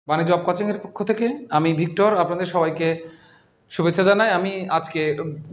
বাণী job coaching এর পক্ষ থেকে আমি ভিক্টর আপনাদের সবাইকে শুভেচ্ছা জানাই। আমি আজকে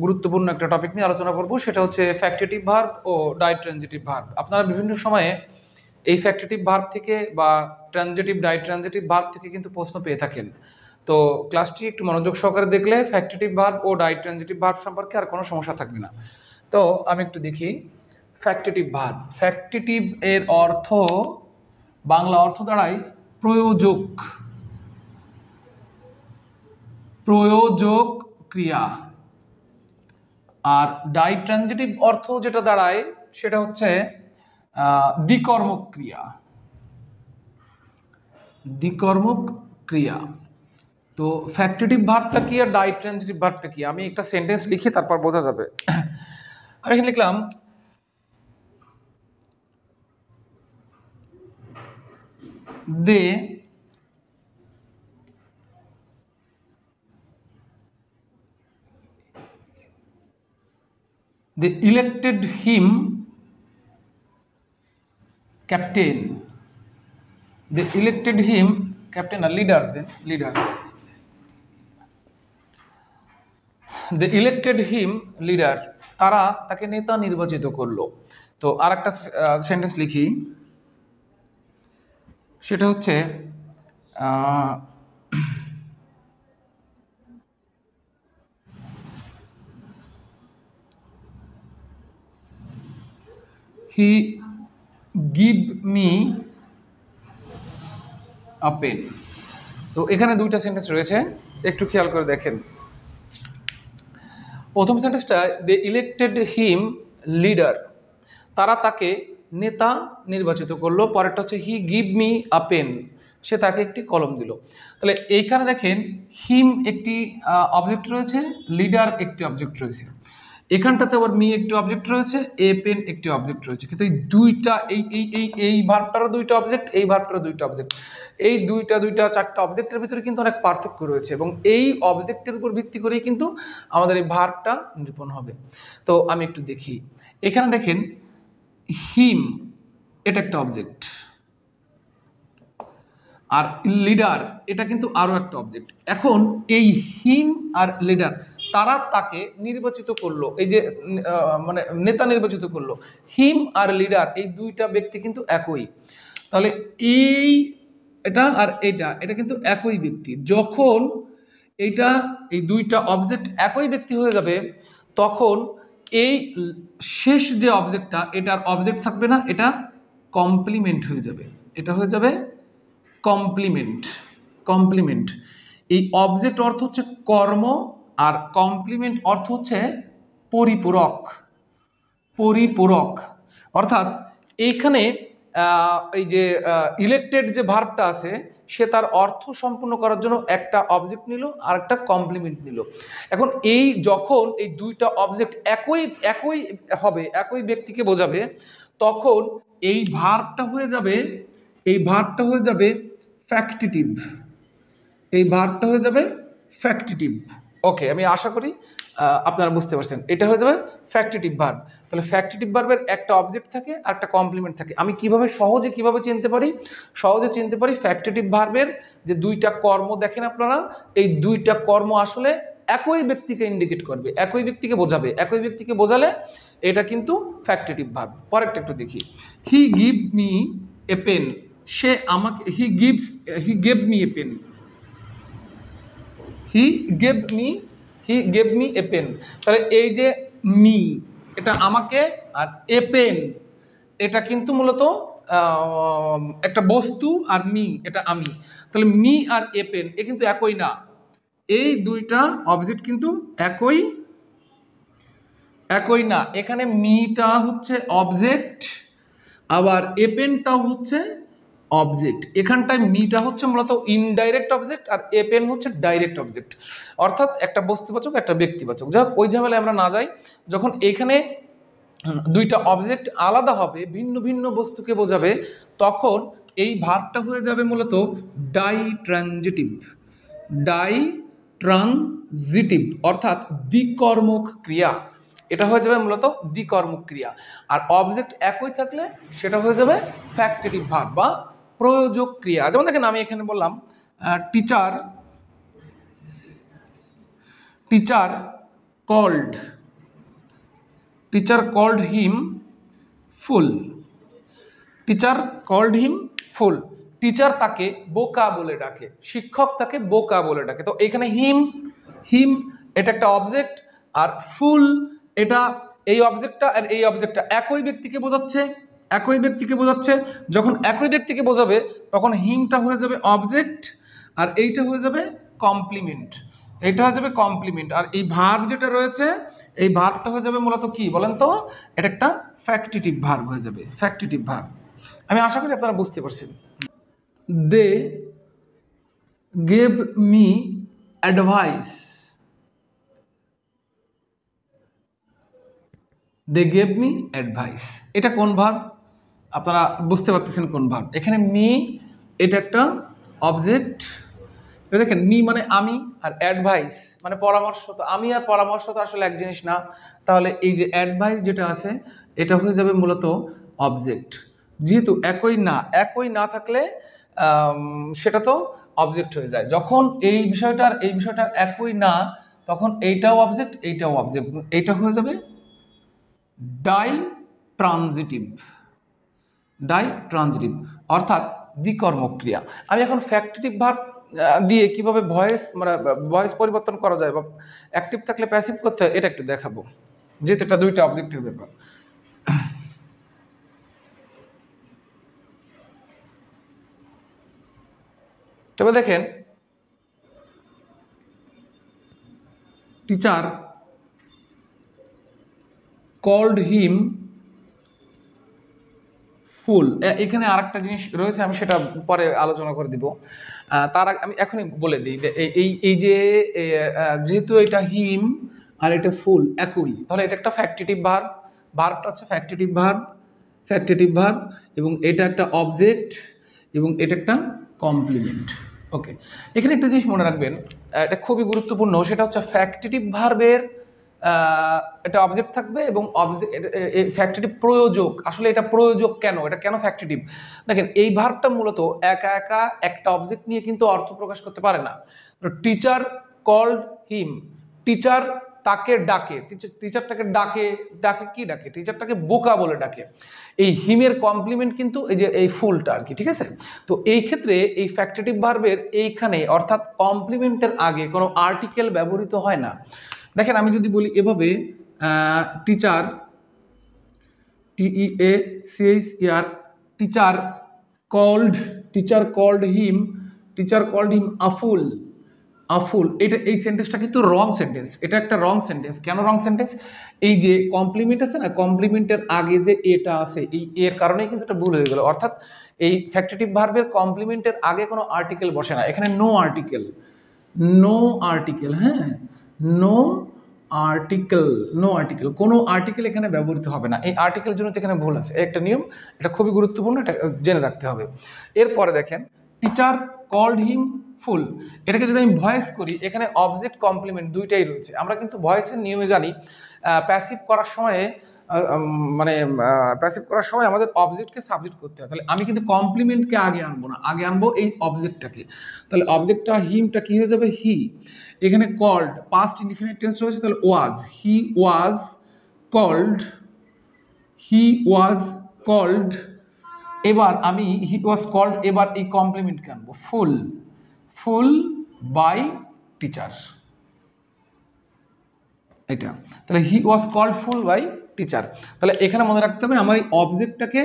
গুরুত্বপূর্ণ একটা টপিক নিয়ে আলোচনা করব, সেটা হচ্ছে ফ্যাক্টেটিভ ভার্ব ও ডাইট্রানজিটিভ ভার্ব। আপনারা বিভিন্ন সময়ে এই ফ্যাক্টেটিভ ভার্ব থেকে বা ট্রানজিটিভ ডাইট্রানজিটিভ ভার্ব থেকে কিন্তু প্রশ্ন পেয়ে থাকেন। তো ক্লাসটি একটু মনোযোগ সহকারে দেখলে ফ্যাক্টেটিভ ভার্ব ও ডাইট্রানজিটিভ ভার্ব সম্পর্কে আর কোনো সমস্যা থাকবে না। তো আমি একটু দেখি ফ্যাক্টেটিভ ভার্ব। ফ্যাক্টেটিভ এর অর্থ, বাংলা অর্থ দাঁড়ায় প্রয়োজক, প্রয়োজক ক্রিয়া। আর ডাইট্রানজিটিভ অর্থ যেটা দাঁড়ায় সেটা হচ্ছে দ্বিকর্মক ক্রিয়া, দ্বিকর্মক ক্রিয়া। তো ফ্যাক্টেটিভ ভার্বটা কি আর ডাইট্রানজিটিভ ভার্বটা কি, আমি একটা সেন্টেন্স লিখে তারপর বোঝা যাবে। আমি এখানে লিখলাম দে they elected him captain. They elected him captain, a leader, then leader. They elected him leader. তারা তাকে নেতা নির্বাচিত করলো। তো আর একটা সেন্টেন্স লিখি, সেটা হচ্ছে he give me a pen. তো এখানে দুইটা সেন্টেন্স রয়েছে, একটু খেয়াল করে দেখেন। প্রথম সেন্টেন্সটা দে ইলেক্টেড হিম লিডার, তারা তাকে নেতা নির্বাচিত করলো। পরেরটা হচ্ছে he give me a pen, সে তাকে একটি কলম দিল। তাহলে এইখানে দেখেন হিম একটি অবজেক্ট রয়েছে, লিডার একটি অবজেক্ট রয়েছে, এখানটাতে আবার মি একটি অবজেক্ট রয়েছে, এ পেন একটি অবজেক্ট রয়েছে। কিন্তু এই দুইটা এই ভার্বটারও দুইটা অবজেক্ট, এই ভার্বটারও দুইটা অবজেক্ট, এই দুইটা চারটা অবজেক্টের ভিতরে কিন্তু অনেক পার্থক্য রয়েছে এবং এই অবজেক্টের উপর ভিত্তি করেই কিন্তু আমাদের এই ভার্বটা নিরূপণ হবে। তো আমি একটু দেখি, এখানে দেখেন হিম এটা একটা অবজেক্ট, আর লিডার এটা কিন্তু আরো একটা অবজেক্ট। এখন এই হিম আর লিডার তারা তাকে নির্বাচিত করলো, এই যে মানে নেতা নির্বাচিত করলো। হিম আর লিডার এই দুইটা ব্যক্তি কিন্তু একই। তাহলে এটা আর এটা কিন্তু একই ব্যক্তি। যখন এই দুইটা অবজেক্ট একই ব্যক্তি হয়ে যাবে, তখন এই শেষ যে অবজেক্টটা, এটার অবজেক্ট থাকবে না, এটা কমপ্লিমেন্ট হয়ে যাবে, এটা হয়ে যাবে কমপ্লিমেন্ট। কমপ্লিমেন্ট, এই অবজেক্ট অর্থ হচ্ছে কর্ম আর কমপ্লিমেন্ট অর্থ হচ্ছে পরিপূরক। পরিপূরক অর্থাৎ এইখানে এই যে ইলেক্টেড যে ভার্বটা আছে, সে তার অর্থ সম্পূর্ণ করার জন্য একটা অবজেক্ট নিল আর একটা কমপ্লিমেন্ট নিল। এখন যখন এই দুইটা অবজেক্ট একই হবে, একই ব্যক্তিকে বোঝাবে, তখন এই ভার্বটা হয়ে যাবে ফ্যাক্টিটিভ। এই ভার্বটা হয়ে যাবে ফ্যাক্টিটিভ। ওকে, আমি আশা করি আপনারা বুঝতে পারছেন, এটা হয়ে যাবে ফ্যাক্টিটিভ ভার্ব। তাহলে ফ্যাক্টিটিভ ভার্বের একটা অবজেক্ট থাকে আর একটা কমপ্লিমেন্ট থাকে। আমি সহজে চিনতে পারি ফ্যাক্টিটিভ ভার্বের যে দুইটা কর্ম দেখেন আপনারা, এই দুইটা কর্ম আসলে একই ব্যক্তিকে ইন্ডিকেট করবে, একই ব্যক্তিকে বোঝাবে। একই ব্যক্তিকে বোঝালে এটা কিন্তু ফ্যাক্টিটিভ ভার্ব। পরেরটা একটু দেখি, he give me a pen, সে আমাকে, he gave me a pen, he gave me a pen. তাহলে এই যে মি এটা আমাকে, আর এ পেন এটা কিন্তু মূলত একটা বস্তু, আর মি এটা আমি। তাহলে me R a pen a কিন্তু একই না, এই দুইটা অবজেক্ট কিন্তু একই না। এখানে মিটা হচ্ছে অবজেক্ট, আবার এ পেনটাও হচ্ছে অবজেক্ট। এখানটায় মিটা হচ্ছে মূলত ইনডাইরেক্ট অবজেক্ট, আর এ পেন হচ্ছে ডাইরেক্ট অবজেক্ট, অর্থাৎ একটা বস্তুবাচক একটা ব্যক্তিবাচক। যাই হোক, ওই ঝামেলায় আমরা না যাই। যখন এখানে দুইটা অবজেক্ট আলাদা হবে, ভিন্ন ভিন্ন বস্তুকে বোঝাবে, তখন এই ভার্বটা হয়ে যাবে মূলত ডাইট্রানজিটিভ। ডাইট্রানজিটিভ অর্থাৎ দ্বিকর্মক ক্রিয়া, এটা হয়ে যাবে মূলত দ্বিকর্মক ক্রিয়া। আর অবজেক্ট একই থাকলে সেটা হয়ে যাবে ফ্যাক্টেটিভ ভার্ব বা প্রয়োজক ক্রিয়া। যেমন দেখেন আমি এখানে বললাম টিচার টিচার কল্ড হিম ফুল। টিচার কল্ড হিম ফুল। টিচার তাকে বোকা বলে ডাকে, শিক্ষক তাকে বোকা বলে ডাকে। তো এখানে হিম এটা একটা অবজেক্ট, আর ফুল এটা এই অবজেক্টটা আর এই অবজেক্টটা একই ব্যক্তিকে বোঝাচ্ছে। যখন একই ব্যক্তিকে বোঝাবে তখন হিমটা হয়ে যাবে অবজেক্ট, আর এইটা হয়ে যাবে কমপ্লিমেন্ট। আর এই ভার্ব যেটা রয়েছে, এই ভার্বটা হয়ে যাবে মূলত কি বলেন তো? এটা একটা ফ্যাক্টিটিভ ভার্ব হয়ে যাবে, ফ্যাক্টিটিভ ভার্ব। আমি আশা করি আপনারা বুঝতে পারছেন। They gave me advice. They gave me advice, এটা কোন ভার্ব? আপনারা বুঝতে পারতেছেন কোন ভার্ব। এখানে মি এটা একটা অবজেক্ট। দেখেন মি মানে আমি, আর অ্যাডভাইস মানে পরামর্শ। তো আমি আর পরামর্শ তো আসলে এক জিনিস না, তাহলে এই যে অ্যাডভাইস যেটা আছে এটা হয়ে যাবে মূলত অবজেক্ট। যেহেতু একই না থাকলে সেটা তো অবজেক্ট হয়ে যায়। যখন এই বিষয়টা আর এই বিষয়টা একই না, তখন এইটাও অবজেক্ট, এইটাও অবজেক্ট, এইটা হয়ে যাবে ডাইট্রানজিটিভ, অর্থাৎ দ্বিকর্মক্রিয়া। আমি এখন ফ্যাক্টিটিভ ভার্ব দিয়ে কিভাবে ভয়েস পরিবর্তন করা যায় বা অ্যাক্টিভ থাকলে প্যাসিভ করতে হয় এটা একটু দেখাবো, যেহেতু এটা দুইটা অবজেক্টের ব্যাপার। তবে দেখেন টিচার কল্ড হিম ফুল। এখানে আরেকটা জিনিস রয়েছে, আমি সেটা পরে আলোচনা করে দিব। তার আগে আমি এখনই বলে দিই, এই যে যেহেতু এটা হিম আর এটা ফুল একই, তাহলে এটা একটা ফ্যাক্টিটিভ ভার্ব। ভার্বটা হচ্ছে ফ্যাক্টিটিভ ভার্ব, এবং এটা একটা অবজেক্ট, এবং এটা একটা কমপ্লিমেন্ট। ওকে, এখানে একটা জিনিস মনে রাখবেন, এটা খুবই গুরুত্বপূর্ণ, সেটা হচ্ছে ফ্যাক্টিটিভ ভার্বের এটা অবজেক্ট থাকবে, এবং ফ্যাক্টিটিভ প্রয়োজক। আসলে এটা প্রয়োজক কেন, এটা কেন ফ্যাক্টিটিভ? দেখেন এই ভার্বটা মূলত একা একটা অবজেক্ট নিয়ে কিন্তু অর্থ প্রকাশ করতে পারে না। টিচার কল্ড হিম, টিচার তাকে ডাকে, টিচারটাকে ডাকে টিচারটাকে বোকা বলে ডাকে। এই হিমের কমপ্লিমেন্ট কিন্তু এই যে এই ফুলটা আর কি, ঠিক আছে? তো এই ক্ষেত্রে এই ফ্যাক্টিটিভ ভার্বের এইখানে অর্থাৎ কমপ্লিমেন্টের আগে কোনো আর্টিকেল ব্যবহৃত হয় না। দেখেন আমি যদি বলি এভাবে, teacher TEACHER teacher called him a fool. এটা এই সেন্টেন্সটা কিন্তু রং সেন্টেন্স, এটা একটা রং সেন্টেন্স। কেন রং সেন্টেন্স? এই যে কমপ্লিমেন্ট আছে না, কমপ্লিমেন্টের আগে যে এটা আছে, এই এর কারণেই কিন্তু এটা ভুল হয়ে গেল। অর্থাৎ এই ফ্যাক্টিটিভ ভার্বের কমপ্লিমেন্টের আগে কোনো আর্টিকেল বসে না, এখানে নো আর্টিকেল, হ্যাঁ, নো আর্টিকেল, কোনো আর্টিকেল এখানে ব্যবহৃত হবে না। এই আর্টিকেল জন্য এখানে ভুল আছে, একটা নিয়ম, এটা খুবই গুরুত্বপূর্ণ, এটা জেনে রাখতে হবে। এরপরে দেখেন টিচার কল্ড হিম ফুল, এটাকে যদি আমি ভয়েস করি, এখানে অবজেক্ট কমপ্লিমেন্ট দুইটাই রয়েছে। আমরা কিন্তু ভয়েসের নিয়মে জানি প্যাসিভ করার সময় আমাদের অবজেক্টকে সাবজেক্ট করতে হয়। তাহলে আমি কিন্তু কমপ্লিমেন্টকে আগে আনবো না, আগে আনবো এই অবজেক্টটাকে। তাহলে অবজেক্টটা হিমটা কি হয়ে যাবে? হি। এখানে কল্ড পাস্ট ইনডিফিনিট টেন্স রয়েছে, তাহলে ওয়াজ, হি ওয়াজ কল্ড। এবার আমি হি ওয়াজ কল্ড, এবার এই কমপ্লিমেন্টকে আনবো, ফুল বাই টিচার, এটা। তাহলে he was called fool by teacher. তাহলে এখানে মনে রাখতে হবে আমার এই অবজেক্টটাকে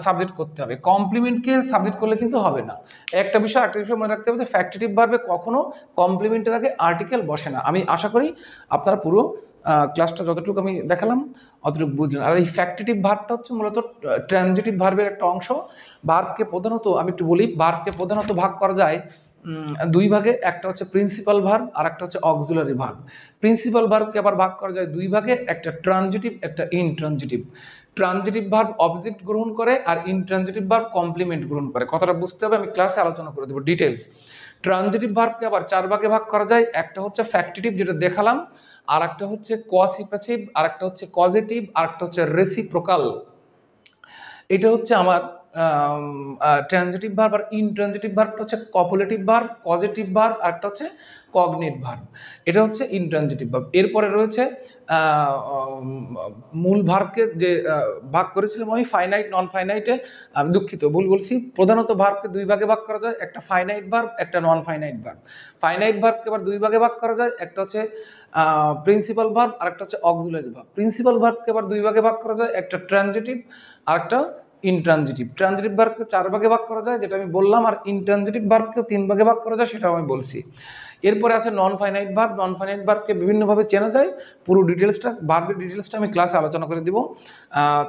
সাবজেক্ট করতে হবে, কমপ্লিমেন্টকে সাবজেক্ট করলে কিন্তু হবে না। একটা বিষয় মনে রাখতে হবে যে ফ্যাক্টিটিভ ভার্বে কখনো কমপ্লিমেন্টের আগে আর্টিকেল বসে না। আমি আশা করি আপনারা পুরো ক্লাসটা যতটুকু আমি দেখালাম অতটুকু বুঝলেন। আর এই ফ্যাক্টিটিভ ভার্বটা হচ্ছে মূলত ট্রানজিটিভ ভার্বের একটা অংশ। ভার্বকে প্রধানত আমি একটু বলি, ভার্বকে প্রধানত ভাগ করা যায় দুই ভাগে, একটা হচ্ছে প্রিন্সিপাল ভার্ব আর একটা হচ্ছে অক্সিলারি ভার্ব। প্রিন্সিপাল ভার্বকে আবার ভাগ করা যায় দুই ভাগে, একটা ট্রানজিটিভ, একটা ইনট্রানজিটিভ। ট্রানজিটিভ ভার্ব অবজেক্ট গ্রহণ করে আর ইনট্রানজিটিভ ভার্ব কমপ্লিমেন্ট গ্রহণ করে। কথাটা বুঝতে হবে, আমি ক্লাসে আলোচনা করে দেবো ডিটেলস। ট্রানজিটিভ ভার্বকে আবার চার ভাগে ভাগ করা যায়, একটা হচ্ছে ফ্যাক্টিটিভ যেটা দেখালাম, আর একটা হচ্ছে কোয়াসিপ্যাসিভ, আর একটা হচ্ছে কজেটিভ, আর একটা হচ্ছে রেসিপ্রোকাল। এটা হচ্ছে আমার ট্রানজিটিভ ভার্ব, আর ইনট্রানজিটিভ ভার্বটা হচ্ছে কপুলেটিভ ভার্ব, পজিটিভ ভার্ব, আর একটা হচ্ছে কগনিট ভার্ব। এটা হচ্ছে ইনট্রানজিটিভ ভার্ব। এরপরে রয়েছে মূল ভার্বকে যে ভাগ করেছিলাম আমি ফাইনাইট নন ফাইনাইটে, আমি দুঃখিত ভুল বলছি, প্রধানত ভার্বকে দুই ভাগে ভাগ করা যায়, একটা ফাইনাইট ভার্ব, একটা নন ফাইনাইট ভার্ব। ফাইনাইট ভার্বকে আবার দুই ভাগে ভাগ করা যায়, একটা হচ্ছে প্রিন্সিপাল ভার্ব আর একটা হচ্ছে অক্সিলারি ভার্ব। প্রিন্সিপাল ভার্বকে আবার দুই ভাগে ভাগ করা যায়, একটা ট্রানজিটিভ আর একটা ইনট্রানজিটিভ। ট্রানজিটিভ ভার্বকে চার ভাগে ভাগ করা যায় যেটা আমি বললাম, আর ইনট্রানজিটিভ ভার্বকেও তিন ভাগে ভাগ করা যায় সেটাও আমি বলছি। এরপরে আছে non finite verb. Non finite ভার্বকে বিভিন্নভাবে চেনা যায়, পুরো ডিটেলসটা ভার্বের ডিটেলসটা আমি ক্লাসে আলোচনা করে দিব।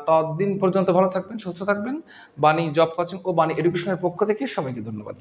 ততদিন পর্যন্ত ভালো থাকবেন, সুস্থ থাকবেন। বাণী জব কোচিং ও বাণী এডুকেশনের পক্ষ থেকে সবাইকে ধন্যবাদ।